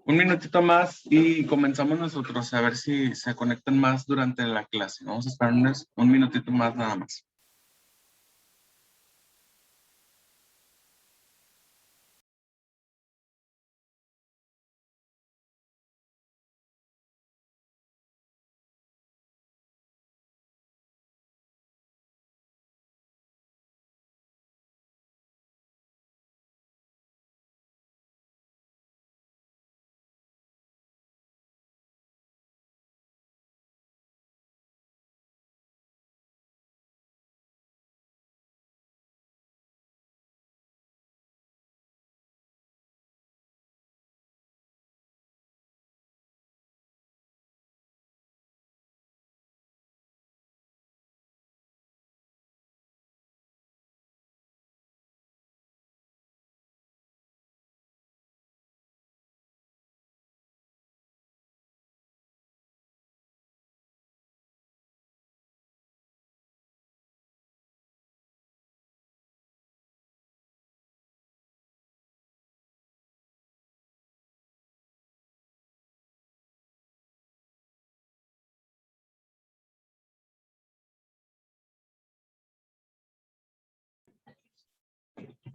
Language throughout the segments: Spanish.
Un minutito más y comenzamos nosotros a ver si se conectan más durante la clase. Vamos a esperar un minutito más nada más.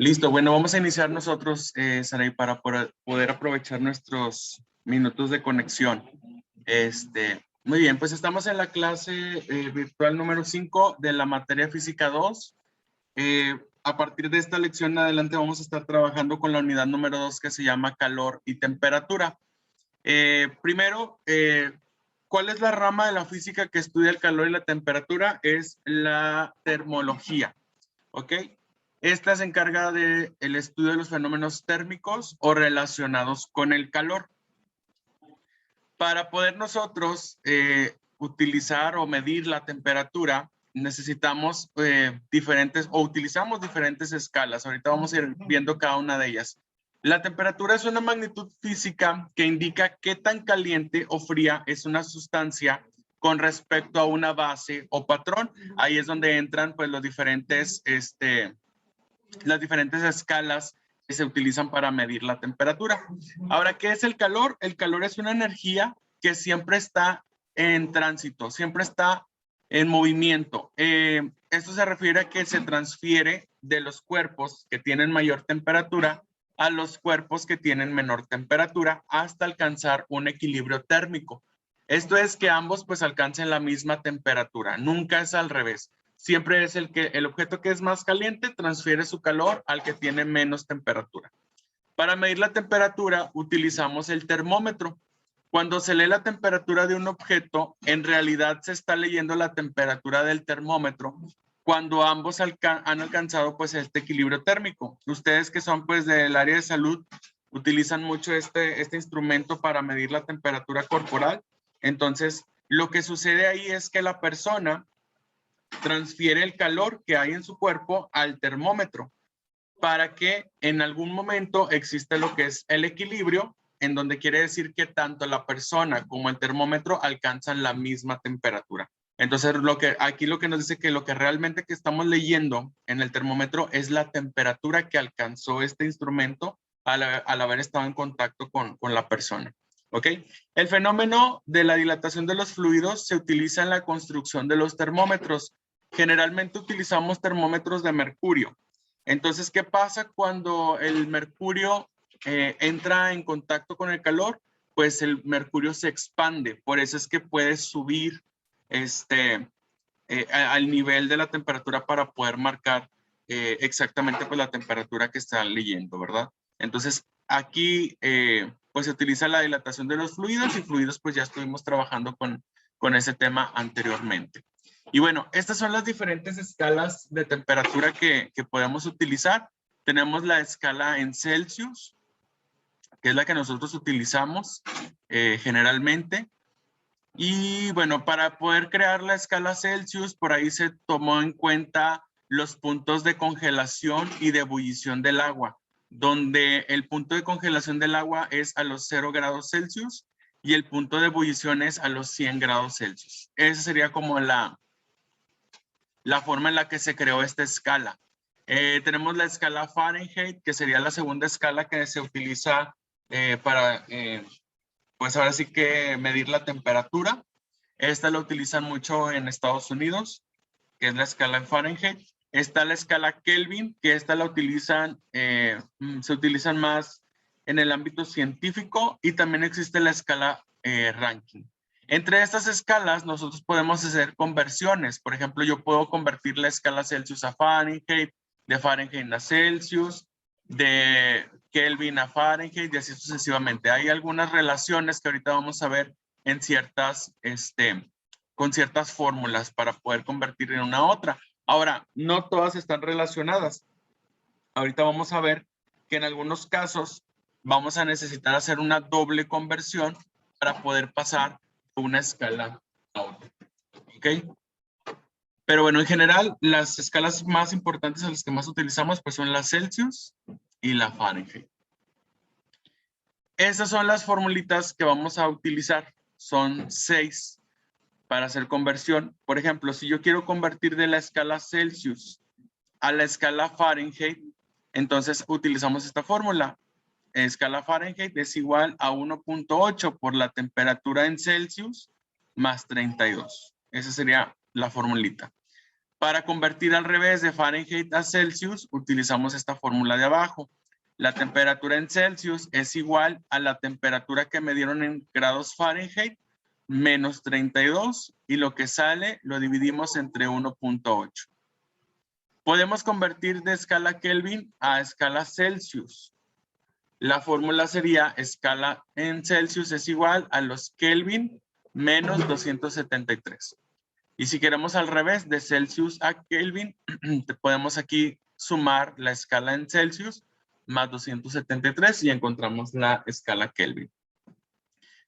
Listo, bueno, vamos a iniciar nosotros, Saray, para poder aprovechar nuestros minutos de conexión. Muy bien, pues estamos en la clase virtual número 5 de la materia física 2. A partir de esta lección en adelante vamos a estar trabajando con la unidad número 2 que se llama calor y temperatura. Primero, ¿cuál es la rama de la física que estudia el calor y la temperatura? Es la termología, ¿ok? Esta se encarga del estudio de los fenómenos térmicos o relacionados con el calor. Para poder nosotros utilizar o medir la temperatura, necesitamos utilizamos diferentes escalas. Ahorita vamos a ir viendo cada una de ellas. La temperatura es una magnitud física que indica qué tan caliente o fría es una sustancia con respecto a una base o patrón. Ahí es donde entran pues las diferentes escalas que se utilizan para medir la temperatura. Ahora, ¿qué es el calor? El calor es una energía que siempre está en tránsito, siempre está en movimiento. Esto se refiere a que se transfiere de los cuerpos que tienen mayor temperatura a los cuerpos que tienen menor temperatura hasta alcanzar un equilibrio térmico. Esto es que ambos pues alcancen la misma temperatura, nunca es al revés. Siempre es el objeto que es más caliente transfiere su calor al que tiene menos temperatura. Para medir la temperatura utilizamos el termómetro. Cuando se lee la temperatura de un objeto, en realidad se está leyendo la temperatura del termómetro cuando ambos han alcanzado pues este equilibrio térmico. Ustedes que son pues del área de salud utilizan mucho este instrumento para medir la temperatura corporal. Entonces, lo que sucede ahí es que la persona transfiere el calor que hay en su cuerpo al termómetro para que en algún momento exista lo que es el equilibrio, en donde quiere decir que tanto la persona como el termómetro alcanzan la misma temperatura. Entonces, aquí lo que nos dice que lo que realmente que estamos leyendo en el termómetro es la temperatura que alcanzó este instrumento al haber estado en contacto con la persona. ¿Ok? El fenómeno de la dilatación de los fluidos se utiliza en la construcción de los termómetros. Generalmente utilizamos termómetros de mercurio. Entonces, ¿qué pasa cuando el mercurio entra en contacto con el calor? Pues el mercurio se expande, por eso es que puede subir al nivel de la temperatura para poder marcar exactamente pues, la temperatura que está leyendo, ¿verdad? Entonces, aquí pues se utiliza la dilatación de los fluidos y fluidos pues ya estuvimos trabajando con ese tema anteriormente. Y bueno, estas son las diferentes escalas de temperatura que podemos utilizar. Tenemos la escala en Celsius, que es la que nosotros utilizamos generalmente. Y bueno, para poder crear la escala Celsius, por ahí se tomó en cuenta los puntos de congelación y de ebullición del agua, donde el punto de congelación del agua es a los 0 grados Celsius y el punto de ebullición es a los 100 grados Celsius. Esa sería como la forma en la que se creó esta escala. Tenemos la escala Fahrenheit, que sería la segunda escala que se utiliza pues ahora sí que medir la temperatura. Esta la utilizan mucho en Estados Unidos, que es la escala en Fahrenheit. Está la escala Kelvin, que esta la utilizan, se utilizan más en el ámbito científico, y también existe la escala Rankine. Entre estas escalas nosotros podemos hacer conversiones. Por ejemplo, yo puedo convertir la escala Celsius a Fahrenheit, de Fahrenheit a Celsius, de Kelvin a Fahrenheit, y así sucesivamente. Hay algunas relaciones que ahorita vamos a ver en ciertas, con ciertas fórmulas para poder convertir en una a otra. Ahora, no todas están relacionadas. Ahorita vamos a ver que en algunos casos vamos a necesitar hacer una doble conversión para poder pasar de una escala a otra. ¿Ok? Pero bueno, en general, las escalas más importantes a las que más utilizamos pues son la Celsius y la Fahrenheit. Estas son las formulitas que vamos a utilizar. Son 6 para hacer conversión. Por ejemplo, si yo quiero convertir de la escala Celsius a la escala Fahrenheit, entonces utilizamos esta fórmula. Escala Fahrenheit es igual a 1.8 por la temperatura en Celsius más 32. Esa sería la formulita. Para convertir al revés de Fahrenheit a Celsius, utilizamos esta fórmula de abajo. La temperatura en Celsius es igual a la temperatura que me dieron en grados Fahrenheit menos 32, y lo que sale lo dividimos entre 1.8. Podemos convertir de escala Kelvin a escala Celsius. La fórmula sería escala en Celsius es igual a los Kelvin menos 273. Y si queremos al revés, de Celsius a Kelvin, podemos aquí sumar la escala en Celsius más 273 y encontramos la escala Kelvin.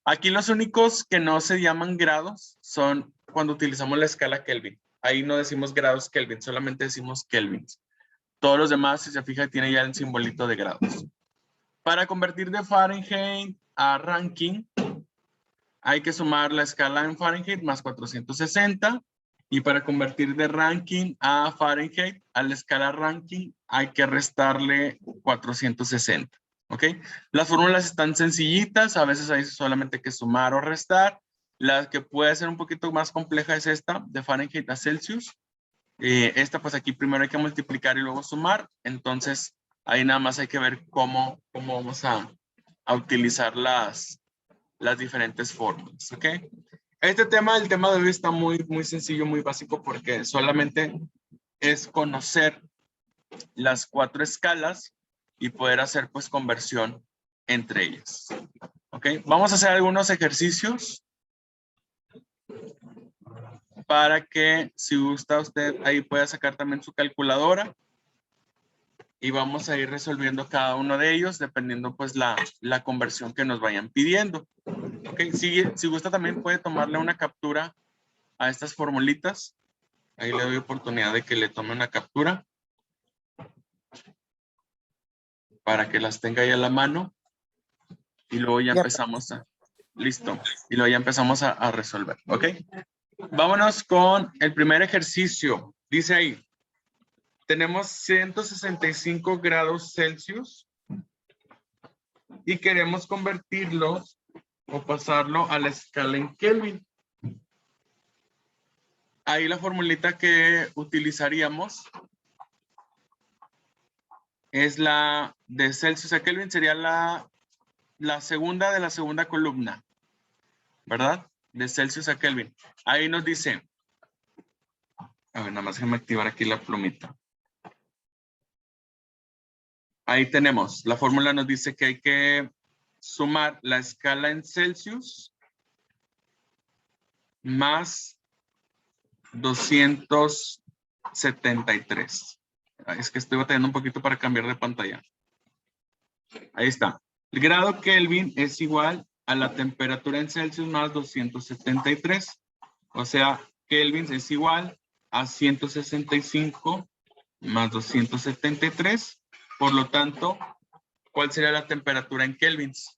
Aquí los únicos que no se llaman grados son cuando utilizamos la escala Kelvin. Ahí no decimos grados Kelvin, solamente decimos kelvins. Todos los demás, si se fija, tiene ya el simbolito de grados. Para convertir de Fahrenheit a Rankine, hay que sumar la escala en Fahrenheit más 460. Y para convertir de Rankine a Fahrenheit, a la escala Rankine, hay que restarle 460. ¿Ok? Las fórmulas están sencillitas, a veces hay solamente que sumar o restar. La que puede ser un poquito más compleja es esta, de Fahrenheit a Celsius. Esta pues aquí primero hay que multiplicar y luego sumar. Entonces ahí nada más hay que ver cómo vamos a utilizar las diferentes fórmulas. ¿Ok? El tema de hoy está muy sencillo, muy básico, porque solamente es conocer las 4 escalas y poder hacer pues conversión entre ellas. ¿Ok? Vamos a hacer algunos ejercicios para que, si gusta usted, ahí pueda sacar también su calculadora y vamos a ir resolviendo cada uno de ellos dependiendo pues la conversión que nos vayan pidiendo. ¿Ok? Si gusta también puede tomarle una captura a estas formulitas. Ahí le doy oportunidad de que le tome una captura para que las tenga ahí a la mano y luego ya empezamos a... Listo. Y luego ya empezamos a resolver. ¿Ok? Vámonos con el primer ejercicio. Dice ahí, tenemos 165 grados Celsius y queremos convertirlo o pasarlo a la escala en Kelvin. Ahí la formulita que utilizaríamos es la de Celsius a Kelvin, sería la segunda de la segunda columna, ¿verdad? De Celsius a Kelvin. Ahí nos dice, a ver, nada más déjame activar aquí la plumita. Ahí tenemos, la fórmula nos dice que hay que sumar la escala en Celsius más 273. Es que estoy batallando un poquito para cambiar de pantalla. Ahí está. El grado Kelvin es igual a la temperatura en Celsius más 273. O sea, Kelvin es igual a 165 más 273. Por lo tanto, ¿cuál sería la temperatura en kelvins?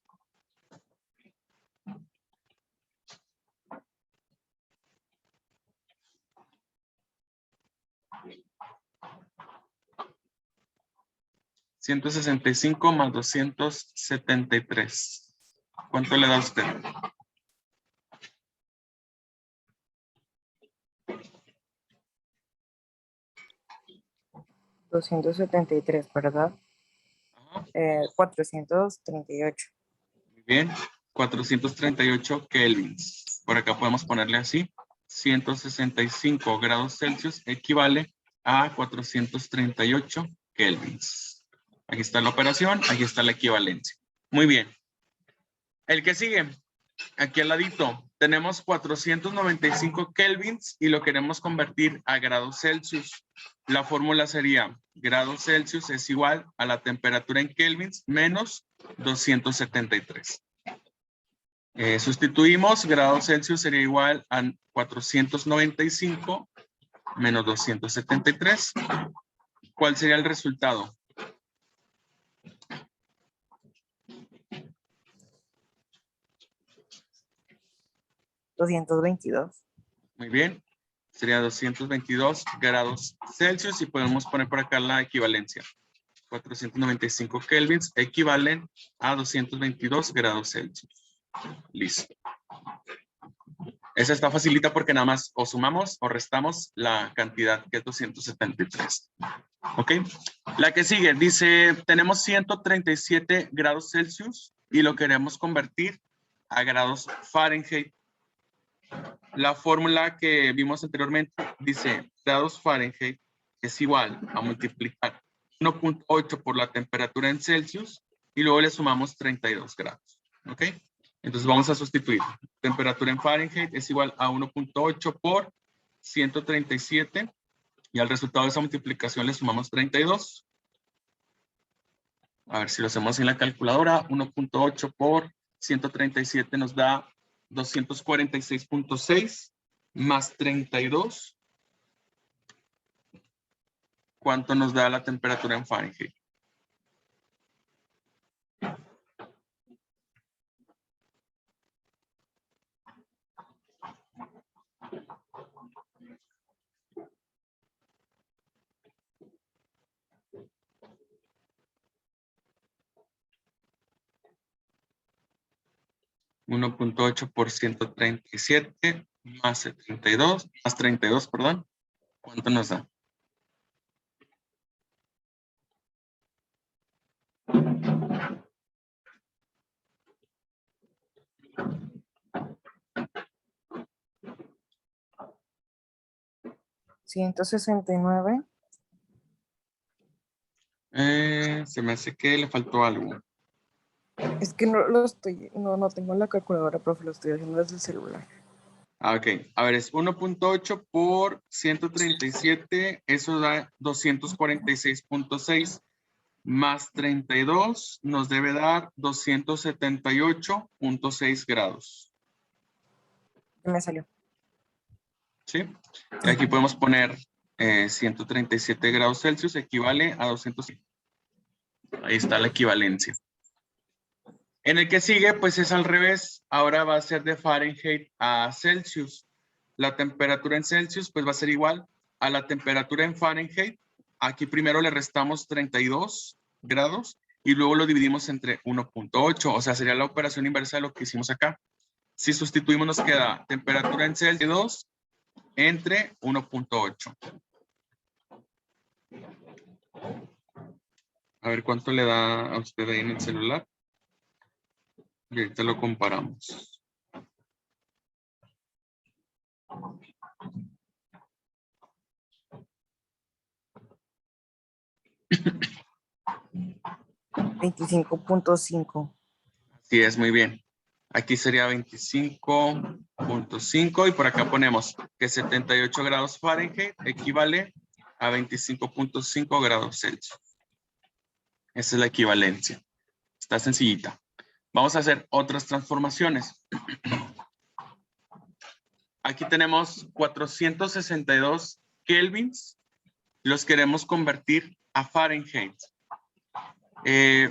165 más 273. ¿Cuánto le da a usted? $273, ¿verdad? Ajá. 438. Muy bien. 438 kelvins. Por acá podemos ponerle así. 165 grados Celsius equivale a 438 kelvins. Aquí está la operación, aquí está la equivalencia. Muy bien. El que sigue, aquí al ladito, tenemos 495 kelvins y lo queremos convertir a grados Celsius. La fórmula sería grados Celsius es igual a la temperatura en kelvins menos 273. Sustituimos, grados Celsius sería igual a 495 menos 273. ¿Cuál sería el resultado? $222. Muy bien. Sería 222 grados Celsius y podemos poner por acá la equivalencia. 495 kelvins equivalen a 222 grados Celsius. Listo. Esa está facilita porque nada más o sumamos o restamos la cantidad que es 273. ¿Ok? La que sigue dice, tenemos 137 grados Celsius y lo queremos convertir a grados Fahrenheit. La fórmula que vimos anteriormente dice grados Fahrenheit es igual a multiplicar 1.8 por la temperatura en Celsius y luego le sumamos 32 grados. ¿Ok? Entonces vamos a sustituir. Temperatura en Fahrenheit es igual a 1.8 por 137 y al resultado de esa multiplicación le sumamos 32. A ver si lo hacemos en la calculadora. 1.8 por 137 nos da 246.6 más 32. ¿Cuánto nos da la temperatura en Fahrenheit? $1.8 por 137 más 32, perdón. ¿Cuánto nos da? $169. Se me hace que le faltó algo. Es que no tengo la calculadora, profe, lo estoy haciendo desde el celular. Ok, a ver, es 1.8 por 137, eso da 246.6 más 32 nos debe dar 278.6 grados. Me salió. ¿Sí? Y aquí podemos poner 137 grados Celsius equivale a 200. Ahí está la equivalencia. En el que sigue, pues es al revés. Ahora va a ser de Fahrenheit a Celsius. La temperatura en Celsius, pues va a ser igual a la temperatura en Fahrenheit. Aquí primero le restamos 32 grados y luego lo dividimos entre 1.8. O sea, sería la operación inversa de lo que hicimos acá. Si sustituimos, nos queda temperatura en Celsius entre 1.8. A ver cuánto le da a usted ahí en el celular. Y ahorita lo comparamos. $25.5. Sí, es muy bien. Aquí sería 25.5 y por acá ponemos que 78 grados Fahrenheit equivale a 25.5 grados Celsius. Esa es la equivalencia. Está sencillita. Vamos a hacer otras transformaciones. Aquí tenemos 462 kelvins. Los queremos convertir a Fahrenheit.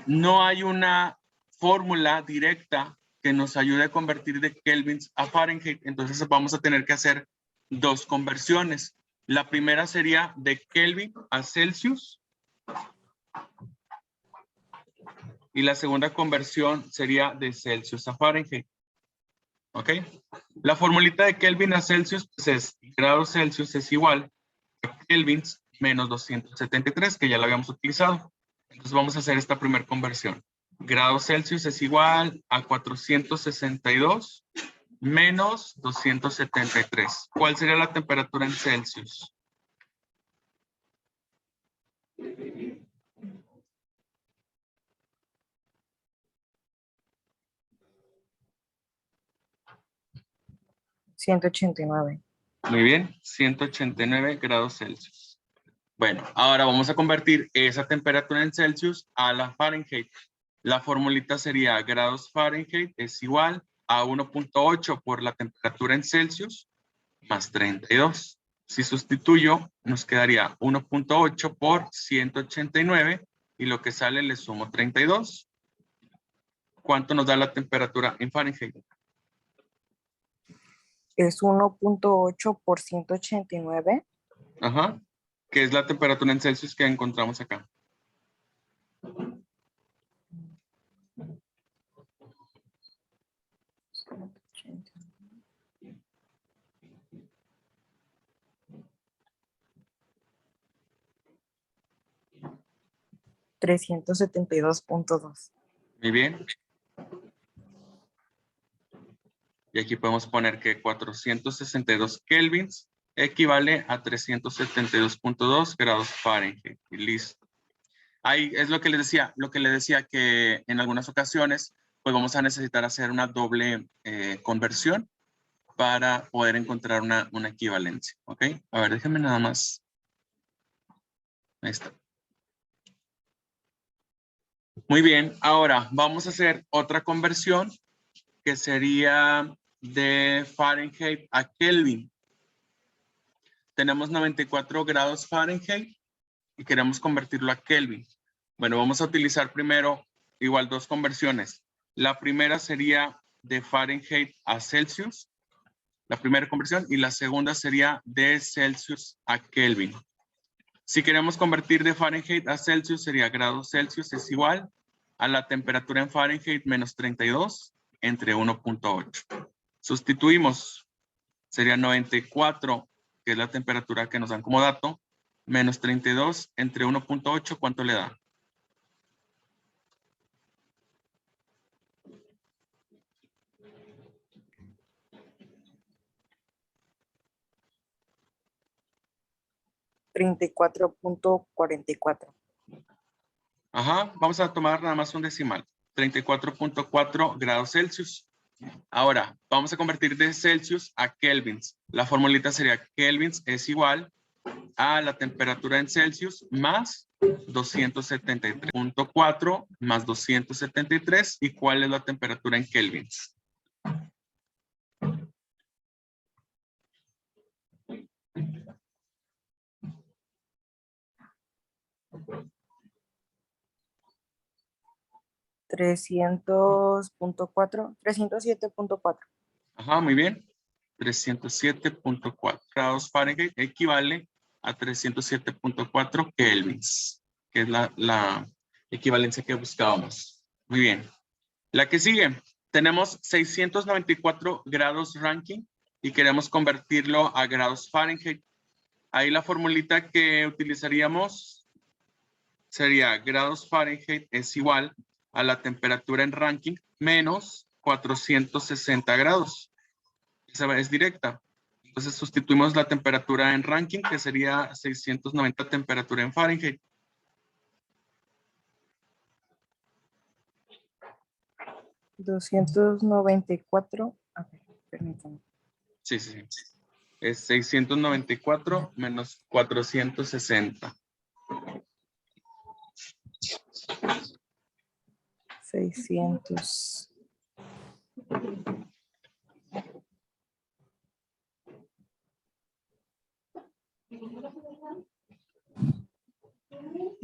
No hay una fórmula directa que nos ayude a convertir de kelvins a Fahrenheit. Entonces vamos a tener que hacer dos conversiones. La primera sería de Kelvin a Celsius. y la segunda conversión sería de Celsius a Fahrenheit. ¿Ok? La formulita de Kelvin a Celsius pues es grados Celsius es igual a Kelvins menos 273, que ya lo habíamos utilizado. Entonces vamos a hacer esta primera conversión. Grados Celsius es igual a 462 menos 273. ¿Cuál sería la temperatura en Celsius? $189. Muy bien, 189 grados Celsius. Bueno, ahora vamos a convertir esa temperatura en Celsius a la Fahrenheit. La formulita sería grados Fahrenheit es igual a 1.8 por la temperatura en Celsius más 32. Si sustituyo, nos quedaría 1.8 por 189 y lo que sale le sumo 32. ¿Cuánto nos da la temperatura en Fahrenheit? Es 1.8 por 189. Ajá. ¿Qué es la temperatura en Celsius que encontramos acá? $372.2. Muy bien. Y aquí podemos poner que 462 kelvins equivale a 372.2 grados Fahrenheit. Y listo. Ahí es lo que les decía que en algunas ocasiones pues vamos a necesitar hacer una doble conversión para poder encontrar una equivalencia. ¿Ok? A ver, déjenme nada más. Ahí está. Muy bien, ahora vamos a hacer otra conversión que sería de Fahrenheit a Kelvin. Tenemos 94 grados Fahrenheit y queremos convertirlo a Kelvin. Bueno, vamos a utilizar primero igual dos conversiones. La primera sería de Fahrenheit a Celsius, la primera conversión, y la segunda sería de Celsius a Kelvin. Si queremos convertir de Fahrenheit a Celsius, sería grados Celsius es igual a la temperatura en Fahrenheit menos 32 entre 1.8. Sustituimos, sería 94, que es la temperatura que nos dan como dato, menos 32 entre 1.8, ¿cuánto le da? $34.44. Ajá, vamos a tomar nada más un decimal. 34.4 grados Celsius. Ahora, vamos a convertir de Celsius a kelvins. La formulita sería kelvins es igual a la temperatura en Celsius más 273.4 más 273. ¿Y cuál es la temperatura en kelvins? $307.4. Ajá, muy bien. 307.4 grados Fahrenheit equivale a 307.4 kelvins, que es la equivalencia que buscábamos. Muy bien. La que sigue, tenemos 694 grados Rankine y queremos convertirlo a grados Fahrenheit. Ahí la formulita que utilizaríamos sería grados Fahrenheit es igual a la temperatura en Rankine menos 460 grados. Esa es directa. Entonces sustituimos la temperatura en Rankine, que sería 690 temperatura en Fahrenheit. $294. A ver, permítame. Sí. Es 694 menos 460. 600.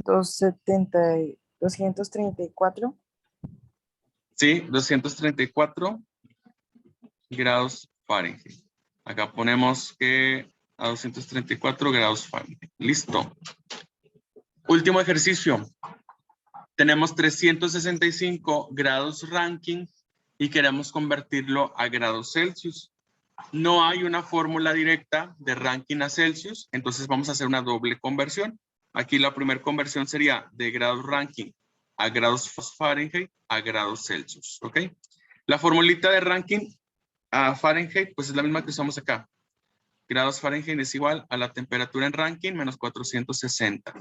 $234. Sí, 234 grados Fahrenheit. Acá ponemos que a 234 grados Fahrenheit. Listo. Último ejercicio. Tenemos 365 grados Rankine y queremos convertirlo a grados Celsius. No hay una fórmula directa de Rankine a Celsius, entonces vamos a hacer una doble conversión. Aquí la primera conversión sería de grados Rankine a grados Fahrenheit a grados Celsius, ¿ok? La formulita de Rankine a Fahrenheit, pues es la misma que usamos acá. Grados Fahrenheit es igual a la temperatura en Rankine menos 460.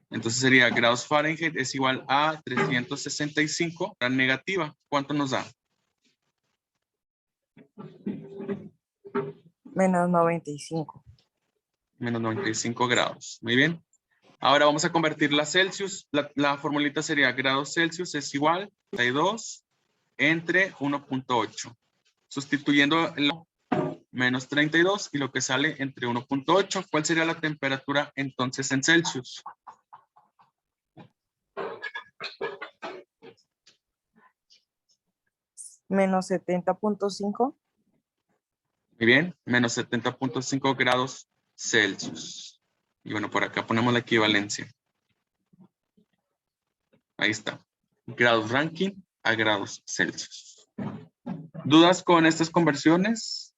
Entonces sería grados Fahrenheit es igual a 365, la negativa. ¿Cuánto nos da? Menos 95. Menos 95 grados. Muy bien. Ahora vamos a convertirla a Celsius. La formulita sería grados Celsius es igual a 32 entre 1.8. Sustituyendo el menos 32 y lo que sale entre 1.8. ¿Cuál sería la temperatura entonces en Celsius? Menos 70.5. Muy bien, menos 70.5 grados Celsius. Y bueno, por acá ponemos la equivalencia. Ahí está. Grados Rankine a grados Celsius. ¿Dudas con estas conversiones?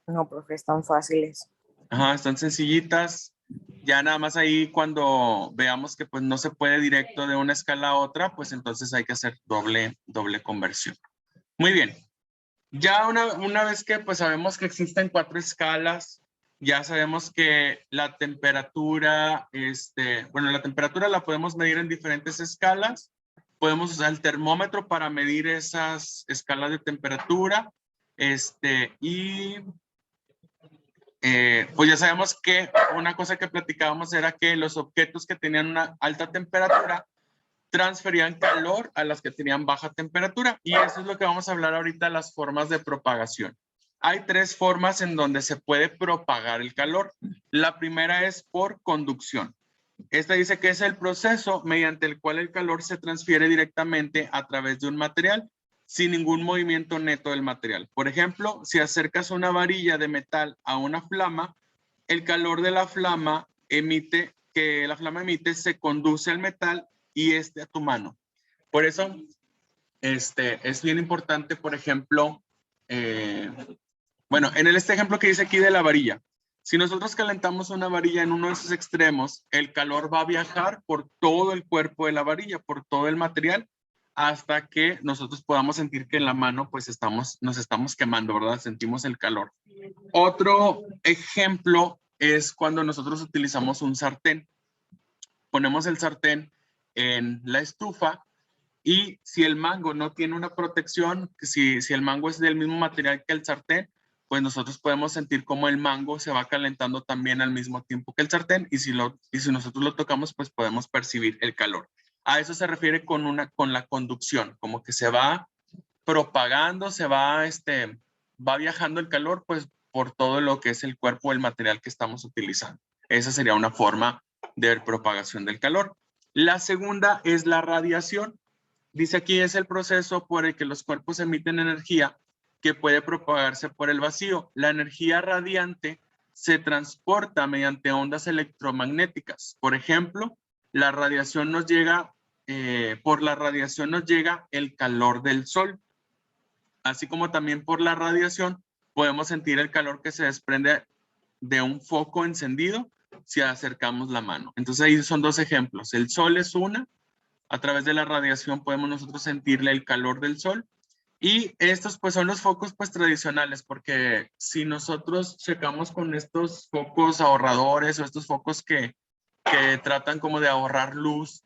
No, profe, están fáciles. Ajá, están sencillitas. Ya nada más ahí cuando veamos que pues no se puede directo de una escala a otra, pues entonces hay que hacer doble conversión. Muy bien. Ya una vez que pues sabemos que existen 4 escalas, ya sabemos que la temperatura, bueno, la temperatura la podemos medir en diferentes escalas. Podemos usar el termómetro para medir esas escalas de temperatura. Pues ya sabemos que una cosa que platicábamos era que los objetos que tenían una alta temperatura transferían calor a las que tenían baja temperatura. Y eso es lo que vamos a hablar ahorita, las formas de propagación. Hay 3 formas en donde se puede propagar el calor. La primera es por conducción. Esta dice que es el proceso mediante el cual el calor se transfiere directamente a través de un material sin ningún movimiento neto del material. Por ejemplo, si acercas una varilla de metal a una flama, el calor de la flama emite se conduce al metal y a tu mano. Por eso, es bien importante, por ejemplo, bueno, en este ejemplo que dice aquí de la varilla, si nosotros calentamos una varilla en uno de sus extremos, el calor va a viajar por todo el cuerpo de la varilla, por todo el material, hasta que nosotros podamos sentir que en la mano pues nos estamos quemando, ¿verdad? Sentimos el calor. Otro ejemplo es cuando nosotros utilizamos un sartén. Ponemos el sartén en la estufa y si el mango no tiene una protección, si el mango es del mismo material que el sartén, pues nosotros podemos sentir como el mango se va calentando también al mismo tiempo que el sartén y si nosotros lo tocamos, pues podemos percibir el calor. A eso se refiere con la conducción, como que se va propagando, va viajando el calor, pues por todo lo que es el cuerpo, el material que estamos utilizando. Esa sería una forma de propagación del calor. La segunda es la radiación. Dice aquí es el proceso por el que los cuerpos emiten energía que puede propagarse por el vacío. La energía radiante se transporta mediante ondas electromagnéticas. Por ejemplo, la radiación por la radiación nos llega el calor del sol. Así como también por la radiación podemos sentir el calor que se desprende de un foco encendido si acercamos la mano. Entonces ahí son 2 ejemplos. El sol es una. A través de la radiación podemos nosotros sentirle el calor del sol. Y estos pues son los focos pues tradicionales, porque si nosotros checamos con estos focos ahorradores o estos focos que tratan como de ahorrar luz,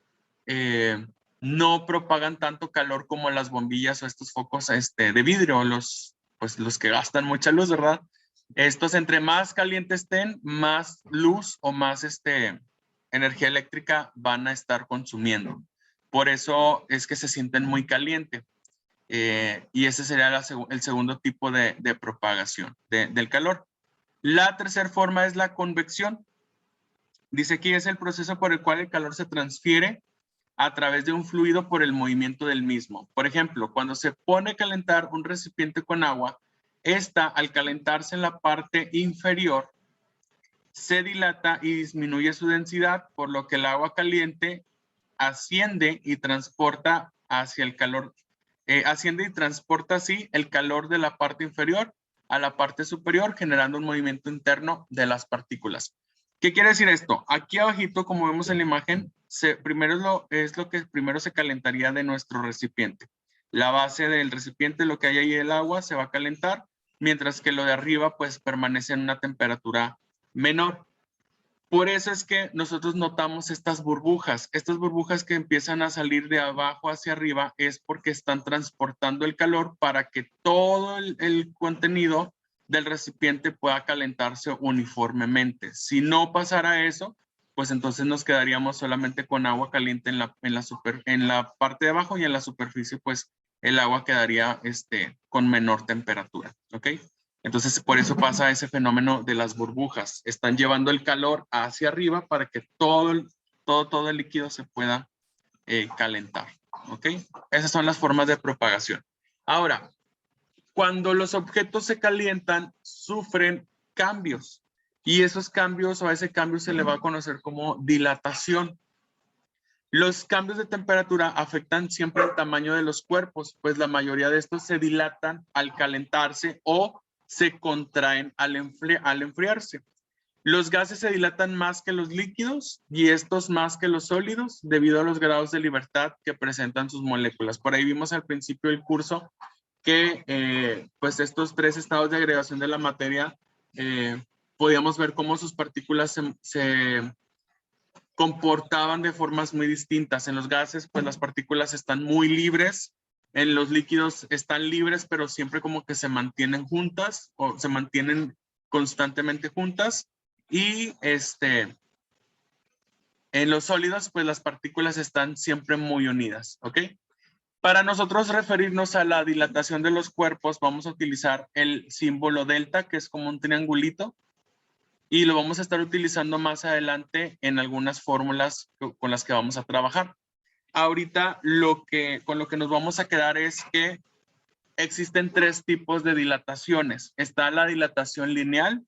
no propagan tanto calor como las bombillas o estos focos de vidrio, los que gastan mucha luz, ¿verdad? Estos entre más calientes estén, más luz o más energía eléctrica van a estar consumiendo. Por eso es que se sienten muy calientes. Y ese sería el segundo tipo de propagación del calor. La tercera forma es la convección. Dice aquí es el proceso por el cual el calor se transfiere a través de un fluido por el movimiento del mismo. Por ejemplo, cuando se pone a calentar un recipiente con agua, esta al calentarse en la parte inferior se dilata y disminuye su densidad, por lo que el agua caliente asciende y transporta hacia el calor, asciende y transporta así el calor de la parte inferior a la parte superior, generando un movimiento interno de las partículas. ¿Qué quiere decir esto? Aquí abajito, como vemos en la imagen, primero es lo que primero se calentaría de nuestro recipiente. La base del recipiente, lo que hay ahí, el agua, se va a calentar, mientras que lo de arriba pues permanece en una temperatura menor. Por eso es que nosotros notamos estas burbujas que empiezan a salir de abajo hacia arriba, es porque están transportando el calor para que todo el contenido del recipiente pueda calentarse uniformemente. Si no pasara eso, pues entonces nos quedaríamos solamente con agua caliente en la parte de abajo, y en la superficie pues el agua quedaría con menor temperatura, ¿ok? Entonces, por eso pasa ese fenómeno de las burbujas. Están llevando el calor hacia arriba para que todo el líquido se pueda calentar. ¿Ok? Esas son las formas de propagación. Ahora, cuando los objetos se calientan, sufren cambios. Y esos cambios, o a ese cambio se le va a conocer como dilatación. Los cambios de temperatura afectan siempre el tamaño de los cuerpos, pues la mayoría de estos se dilatan al calentarse o se contraen al enfriarse. Los gases se dilatan más que los líquidos y estos más que los sólidos debido a los grados de libertad que presentan sus moléculas. Por ahí vimos al principio del curso que pues estos tres estados de agregación de la materia podíamos ver cómo sus partículas se comportaban de formas muy distintas. En los gases, pues las partículas están muy libres. En los líquidos están libres, pero siempre como que se mantienen juntas o se mantienen constantemente juntas. Y en los sólidos, pues las partículas están siempre muy unidas, ¿ok? Para nosotros referirnos a la dilatación de los cuerpos, vamos a utilizar el símbolo delta, que es como un triangulito, y lo vamos a estar utilizando más adelante en algunas fórmulas con las que vamos a trabajar. Ahorita con lo que nos vamos a quedar es que existen tres tipos de dilataciones. Está la dilatación lineal,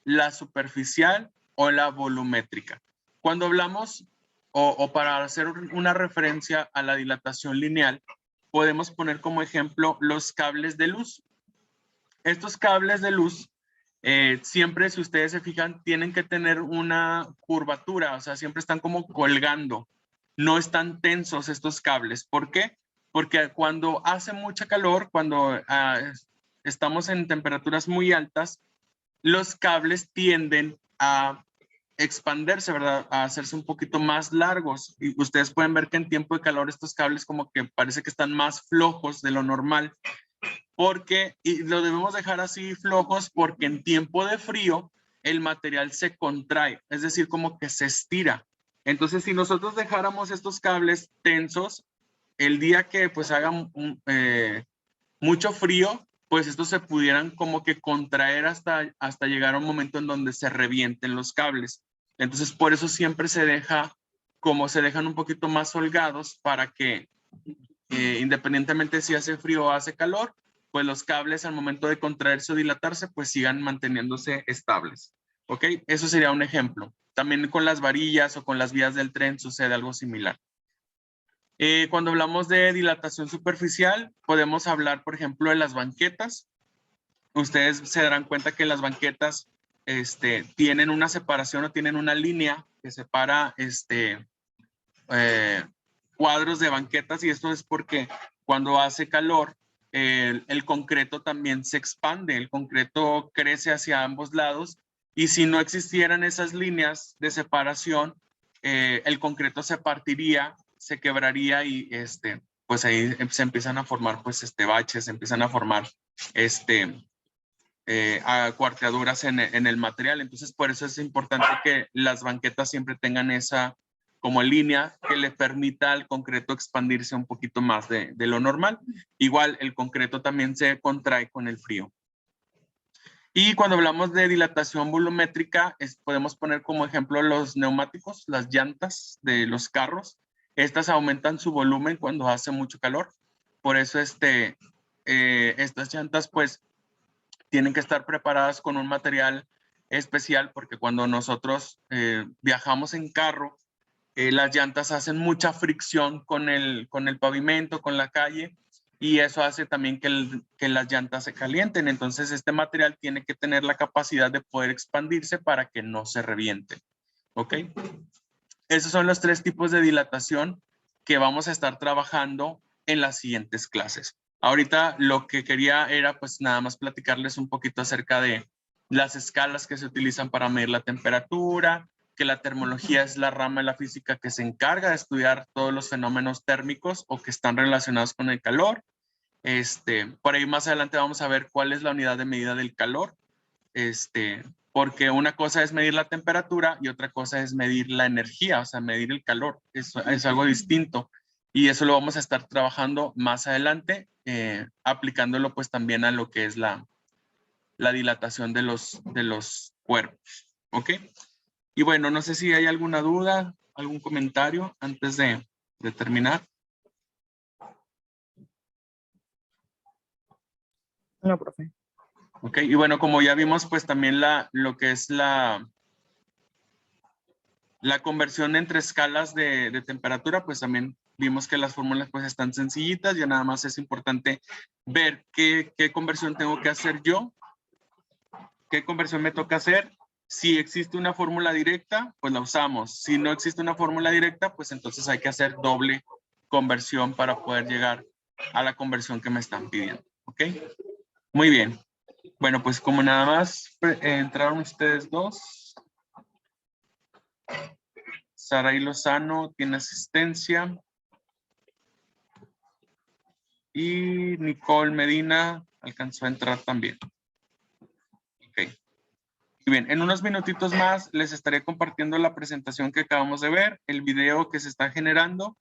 la superficial o la volumétrica. Cuando hablamos o para hacer una referencia a la dilatación lineal, podemos poner como ejemplo los cables de luz. Estos cables de luz siempre, si ustedes se fijan, tienen que tener una curvatura, o sea, siempre están como colgando. No están tensos estos cables. ¿Por qué? Porque cuando hace mucha calor, cuando estamos en temperaturas muy altas, los cables tienden a expandirse, ¿verdad? A hacerse un poquito más largos. Y ustedes pueden ver que en tiempo de calor estos cables como que parece que están más flojos de lo normal, y lo debemos dejar así flojos porque en tiempo de frío el material se contrae, es decir, como que se estira. Entonces, si nosotros dejáramos estos cables tensos, el día que pues haga mucho frío, pues estos se pudieran como que contraer hasta llegar a un momento en donde se revienten los cables. Entonces, por eso siempre se dejan un poquito más holgados para que independientemente si hace frío o hace calor, pues los cables al momento de contraerse o dilatarse, pues sigan manteniéndose estables. ¿Ok? Eso sería un ejemplo. También con las varillas o con las vías del tren sucede algo similar. Cuando hablamos de dilatación superficial, podemos hablar, por ejemplo, de las banquetas. Ustedes se darán cuenta que las banquetas tienen una separación o tienen una línea que separa cuadros de banquetas, y esto es porque cuando hace calor, el concreto también se expande, el concreto crece hacia ambos lados, y si no existieran esas líneas de separación, el concreto se partiría, se quebraría y pues ahí se empiezan a formar pues baches, se empiezan a formar cuarteaduras en el material. Entonces por eso es importante que las banquetas siempre tengan esa como línea que le permita al concreto expandirse un poquito más de lo normal. Igual el concreto también se contrae con el frío. Y cuando hablamos de dilatación volumétrica, podemos poner como ejemplo los neumáticos, las llantas de los carros. Estas aumentan su volumen cuando hace mucho calor. Por eso estas llantas pues tienen que estar preparadas con un material especial, porque cuando nosotros viajamos en carro, las llantas hacen mucha fricción con el pavimento, con la calle, y eso hace también que las llantas se calienten. Entonces este material tiene que tener la capacidad de poder expandirse para que no se reviente. ¿Ok? Esos son los 3 tipos de dilatación que vamos a estar trabajando en las siguientes clases. Ahorita lo que quería era pues nada más platicarles un poquito acerca de las escalas que se utilizan para medir la temperatura, que la termología es la rama de la física que se encarga de estudiar todos los fenómenos térmicos o que están relacionados con el calor. Por ahí más adelante vamos a ver cuál es la unidad de medida del calor. Porque una cosa es medir la temperatura y otra cosa es medir la energía, o sea, medir el calor. Eso es algo distinto. Y eso lo vamos a estar trabajando más adelante, aplicándolo pues también a lo que es la dilatación de los cuerpos. ¿Ok? Y bueno, no sé si hay alguna duda, algún comentario antes de terminar. No, profe. Ok, y bueno, como ya vimos, pues también lo que es la conversión entre escalas de temperatura, pues también vimos que las fórmulas pues están sencillitas, ya nada más es importante ver qué conversión tengo que hacer yo, qué conversión me toca hacer. Si existe una fórmula directa, pues la usamos. Si no existe una fórmula directa, pues entonces hay que hacer doble conversión para poder llegar a la conversión que me están pidiendo. ¿Ok? Muy bien. Bueno, pues como nada más entraron ustedes dos. Saraí Lozano tiene asistencia. Y Nicole Medina alcanzó a entrar también. Ok. Muy bien, en unos minutitos más les estaré compartiendo la presentación que acabamos de ver, el video que se está generando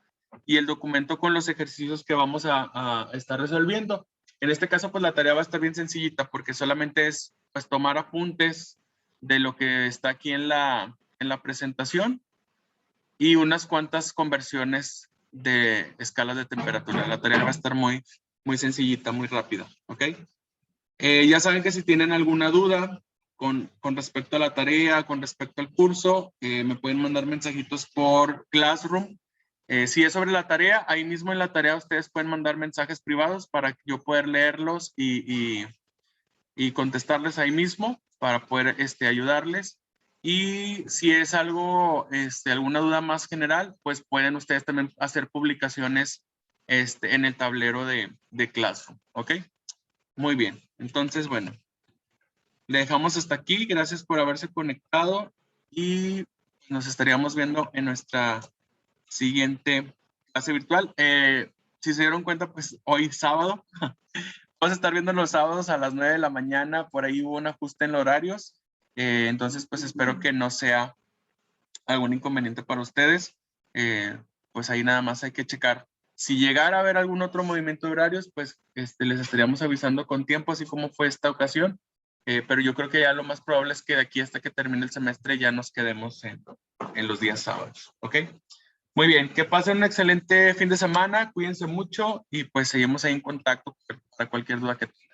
y el documento con los ejercicios que vamos a estar resolviendo. En este caso, pues la tarea va a estar bien sencillita porque solamente es pues tomar apuntes de lo que está aquí en la presentación y unas cuantas conversiones de escalas de temperatura. La tarea va a estar muy sencillita, muy rápida, ¿ok? Ya saben que si tienen alguna duda con respecto a la tarea, con respecto al curso, me pueden mandar mensajitos por Classroom. Si es sobre la tarea, ahí mismo en la tarea ustedes pueden mandar mensajes privados para yo poder leerlos y contestarles ahí mismo para poder ayudarles. Y si es algo, alguna duda más general, pues pueden ustedes también hacer publicaciones en el tablero de Classroom, ¿ok? Muy bien, entonces, bueno, le dejamos hasta aquí. Gracias por haberse conectado y nos estaríamos viendo en nuestra siguiente clase virtual. Si se dieron cuenta, pues hoy sábado, vamos a estar viendo los sábados a las 9 de la mañana. Por ahí hubo un ajuste en los horarios. Entonces, pues espero que no sea algún inconveniente para ustedes. Pues ahí nada más hay que checar. Si llegara a haber algún otro movimiento de horarios, pues les estaríamos avisando con tiempo, así como fue esta ocasión. Pero yo creo que ya lo más probable es que de aquí hasta que termine el semestre ya nos quedemos en los días sábados. ¿Ok? Muy bien, que pasen un excelente fin de semana, cuídense mucho y pues seguimos ahí en contacto para cualquier duda que tengan.